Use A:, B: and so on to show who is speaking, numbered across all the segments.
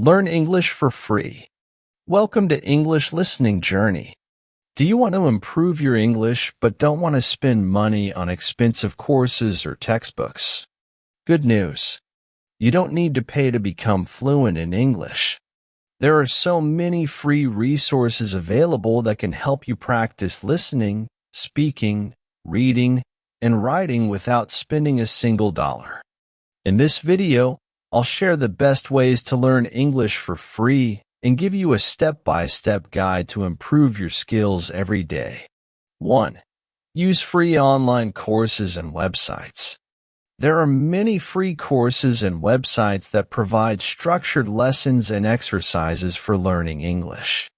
A: Learn English for free. Welcome to English Listening Journey. Do you want to improve your English but don't want to spend money on expensive courses or textbooks? Good news. You don't need to pay to become fluent in English. There are so many free resources available that can help you practice listening, speaking, reading, and writing without spending a single dollar. In this video, I'll share the best ways to learn English for free and give you a step-by-step guide to improve your skills every day. 1. Use free online courses and websites. There are many free courses and websites that provide structured lessons and exercises for learning English.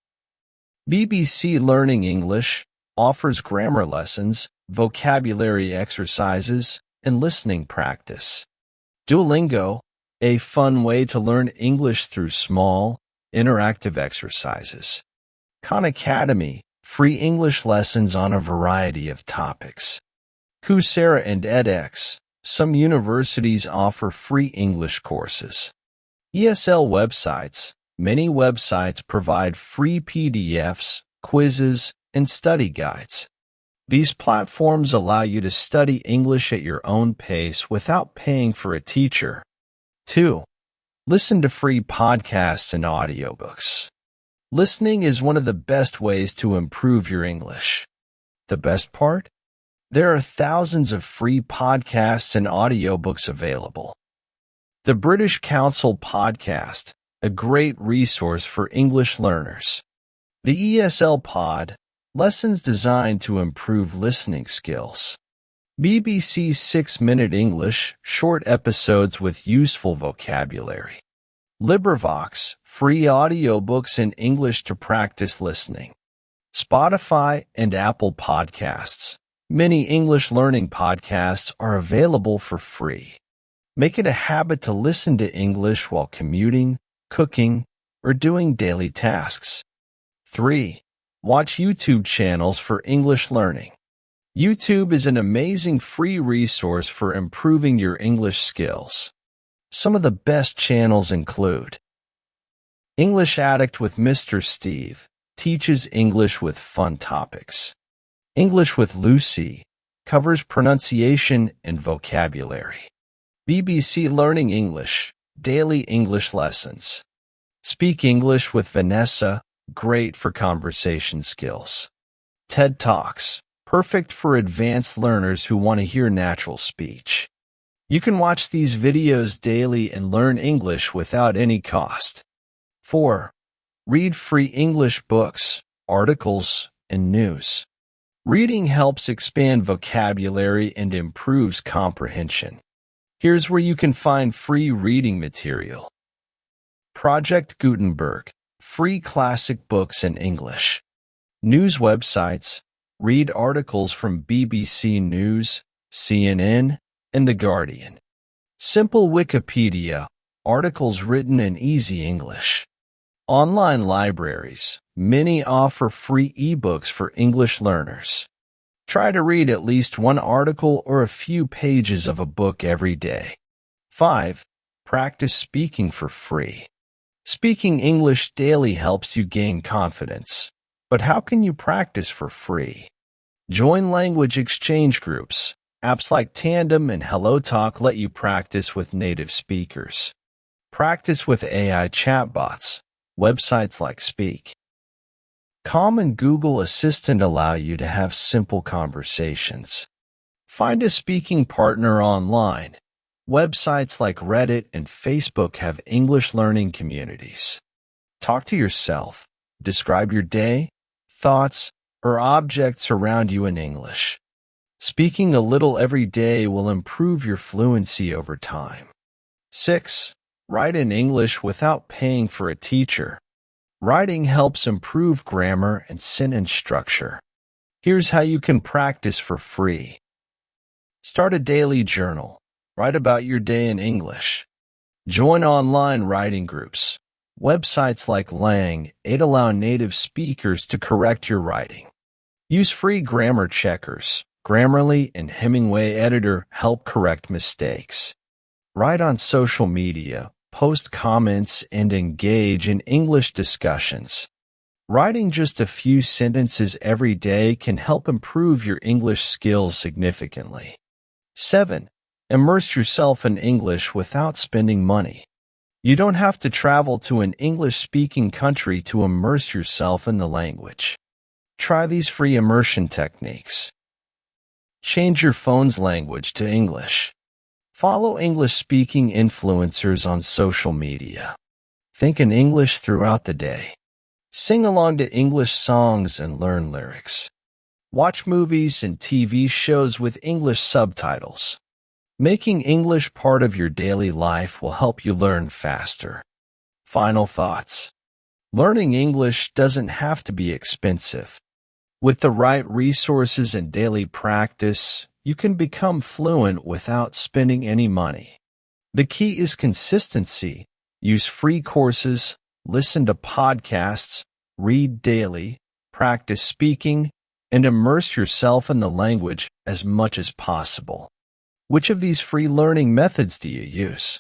A: BBC Learning English offers grammar lessons, vocabulary exercises, and listening practice. Duolingo, a fun way to learn English through small, interactive exercises. Khan Academy, free English lessons on a variety of topics. Coursera and edX, some universities offer free English courses. ESL websites, many websites provide free PDFs, quizzes, and study guides. These platforms allow you to study English at your own pace without paying for a teacher. 2. Listen to free podcasts and audiobooks. Listening is one of the best ways to improve your English. The best part? There are thousands of free podcasts and audiobooks available. The British Council Podcast, a great resource for English learners. The ESL Pod, lessons designed to improve listening skills. BBC 6-Minute English, short episodes with useful vocabulary. LibriVox, free audiobooks in English to practice listening. Spotify and Apple Podcasts. Many English learning podcasts are available for free. Make it a habit to listen to English while commuting, cooking, or doing daily tasks. 3. Watch YouTube channels for English learning. YouTube is an amazing free resource for improving your English skills. Some of the best channels include English Addict with Mr. Steve, teaches English with fun topics. English with Lucy, covers pronunciation and vocabulary. BBC Learning English, daily English lessons. Speak English with Vanessa, great for conversation skills. TED Talks, perfect for advanced learners who want to hear natural speech. You can watch these videos daily and learn English without any cost. 4. Read free English books, articles, and news. Reading helps expand vocabulary and improves comprehension. Here's where you can find free reading material. Project Gutenberg, free classic books in English. News websites, read articles from BBC News, CNN, and The Guardian. Simple Wikipedia, articles written in easy English. Online libraries, many offer free ebooks for English learners. Try to read at least one article or a few pages of a book every day. 5. Practice speaking for free. Speaking English daily helps you gain confidence. But how can you practice for free? Join language exchange groups. Apps like Tandem and HelloTalk let you practice with native speakers. Practice with AI chatbots. Websites like Speak. Calm and Google Assistant allow you to have simple conversations. Find a speaking partner online. Websites like Reddit and Facebook have English learning communities. Talk to yourself. Describe your day, thoughts, or objects around you in English. Speaking a little every day will improve your fluency over time. 6. Write in English without paying for a teacher. Writing helps improve grammar and sentence structure. Here's how you can practice for free. Start a daily journal. Write about your day in English. Join online writing groups. Websites like Lang8 allow native speakers to correct your writing. Use free grammar checkers. Grammarly and Hemingway Editor help correct mistakes. Write on social media. post comments, and engage in English discussions. Writing just a few sentences every day can help improve your English skills significantly. 7. Immerse yourself in English without spending money. You don't have to travel to an English-speaking country to immerse yourself in the language. Try these free immersion techniques. Change your phone's language to English. Follow English-speaking influencers on social media. Think in English throughout the day. Sing along to English songs and learn lyrics. Watch movies and TV shows with English subtitles. Making English part of your daily life will help you learn faster. Final thoughts. Learning English doesn't have to be expensive. With the right resources and daily practice, you can become fluent without spending any money. The key is consistency. Use free courses, listen to podcasts, read daily, practice speaking, and immerse yourself in the language as much as possible. Which of these free learning methods do you use?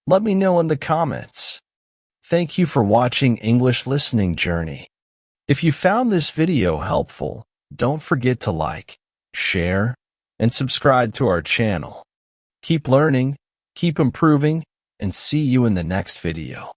A: Let me know in the comments. Thank you for watching English Listening Journey. If you found this video helpful, don't forget to like, share, and subscribe to our channel. Keep learning, keep improving, and see you in the next video.